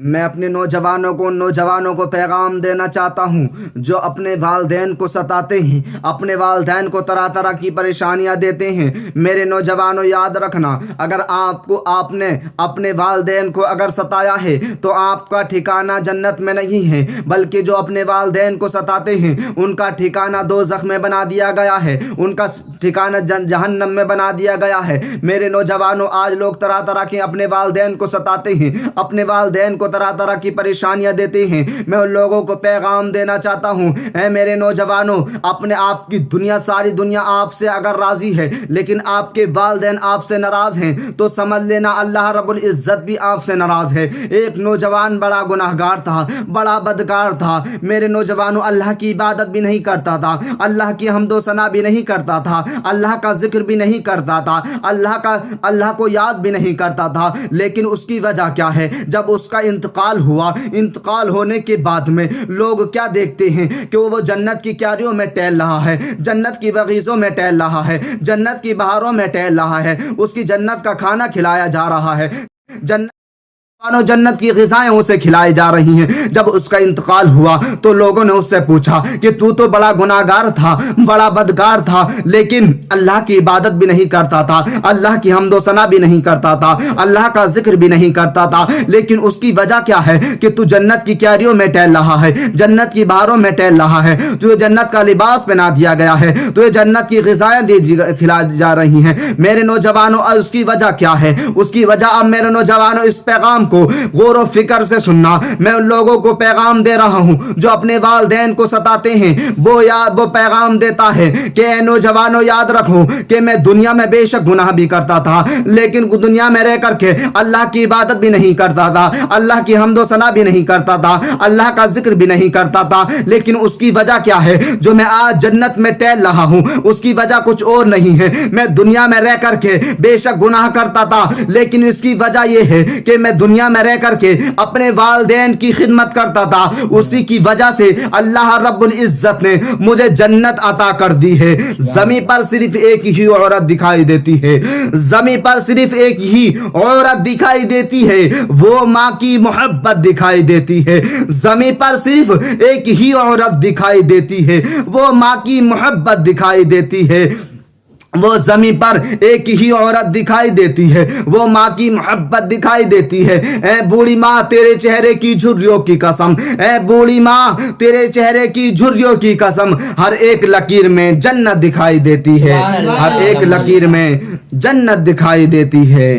میں اپنے نوجوانوں کو پیغام دینا چاہتا ہوں جو اپنے والدین کو ستاتے ہیں، اپنے والدین کو طرح طرح کی پریشانیاں دیتے ہیں۔ میرے نوجوانوں، یاد رکھنا، اگر آپ نے اپنے والدین کو اگر ستایا ہے تو آپ کا ٹھکانہ جنت میں نہیں ہے، بلکہ جو اپنے والدین کو ستاتے ہیں ان کا ٹھکانہ دوزخ میں بنا دیا گیا ہے، ان کا ٹھکانہ جہنم میں بنا دیا گیا ہے۔ میرے نوجوانوں، آج لوگ طرح طرح کے اپنے والدین کو ستاتے ہیں، اپنے والدین کو طرح طرح کی پریشانیاں دیتے ہیں۔ میں ان لوگوں کو پیغام دینا چاہتا ہوں، اے میرے نوجوانوں، اپنے آپ کی دنیا، ساری دنیا آپ سے اگر راضی ہے لیکن آپ کے والدین آپ سے ناراض ہیں تو سمجھ لینا اللہ رب العزت بھی آپ سے ناراض ہے۔ ایک نوجوان بڑا گناہگار تھا، بڑا بدکار تھا۔ میرے نوجوانوں، اللہ کی عبادت بھی نہیں کرتا تھا، اللہ کی حمد و ثنا بھی نہیں کرتا تھا، اللہ کا ذکر بھی نہیں کرتا تھا، اللہ کو یاد بھی نہیں کرتا تھا، لیکن اس کی وجہ کیا ہے؟ جب اس کا انتقال ہوا، انتقال ہونے کے بعد میں لوگ کیا دیکھتے ہیں کہ وہ جنت کی کیاریوں میں ٹہل رہا ہے، جنت کی باغیچوں میں ٹہل رہا ہے، جنت کی بہاروں میں ٹہل رہا ہے، اس کی جنت کا کھانا کھلایا جا رہا ہے، جنت کی غذائیں اسے کھلائی جا رہی ہیں۔ جب اس کا انتقال ہوا تو لوگوں نے اس سے پوچھا کہ تو بڑا گناہگار تھا، بڑا بدکار تھا، لیکن اللہ کی عبادت بھی نہیں کرتا تھا، اللہ کی حمد و ثنا بھی نہیں کرتا تھا، اللہ کا ذکر بھی نہیں کرتا تھا، لیکن اس کی وجہ کیا ہے کہ تو جنت کی کیاریوں میں ٹہل رہا ہے، جنت کی بہاروں میں ٹہل رہا ہے، تجھے جنت کا لباس پہنا دیا گیا ہے، تجھے جنت کی غذائیں کھلائی جا رہی ہیں۔ میرے نوجوانوں، اس کی وجہ کیا ہے؟ اس کی وجہ، اب میرے نوجوانوں اس پیغام کو غور و فکر سے سننا۔ میں ان لوگوں کو پیغام دے رہا ہوں جو اپنے والدین کو ستاتے ہیں، وہ پیغام دیتا ہے کہ اے نوجوانوں، یاد رکھو کہ میں دنیا میں بے شک گناہ بھی کرتا تھا، لیکن دنیا میں رہ کر کے اللہ کی عبادت بھی نہیں کرتا تھا، اللہ کی حمد و ثنا بھی نہیں کرتا تھا، اللہ کا ذکر بھی نہیں کرتا تھا، لیکن اس کی وجہ کیا ہے جو میں آج جنت میں ٹہل رہا ہوں؟ اس کی وجہ کچھ اور نہیں ہے۔ میں دنیا میں رہ کر کے بے شک گناہ کرتا تھا، لیکن اس کی وجہ یہ ہے کہ میں دنیا میں رہ کر کے اپنے والدین کی خدمت کرتا تھا، اسی کی وجہ سے اللہ رب العزت نے مجھے جنت عطا کر دی ہے۔ زمین پر صرف ایک ہی عورت دکھائی دیتی ہے، زمین پر صرف ایک ہی عورت دکھائی دیتی ہے، وہ ماں کی محبت دکھائی دیتی ہے۔ زمین پر صرف ایک ہی عورت دکھائی دیتی ہے، وہ ماں کی محبت دکھائی دیتی ہے۔ وہ زمین پر ایک ہی عورت دکھائی دیتی ہے، وہ ماں کی محبت دکھائی دیتی ہے۔ اے بوڑھی ماں، تیرے چہرے کی جھریوں کی قسم، اے بوڑھی ماں، تیرے چہرے کی جھریوں کی قسم، ہر ایک لکیر میں جنت دکھائی دیتی ہے، ہر ایک لکیر میں جنت دکھائی دیتی ہے۔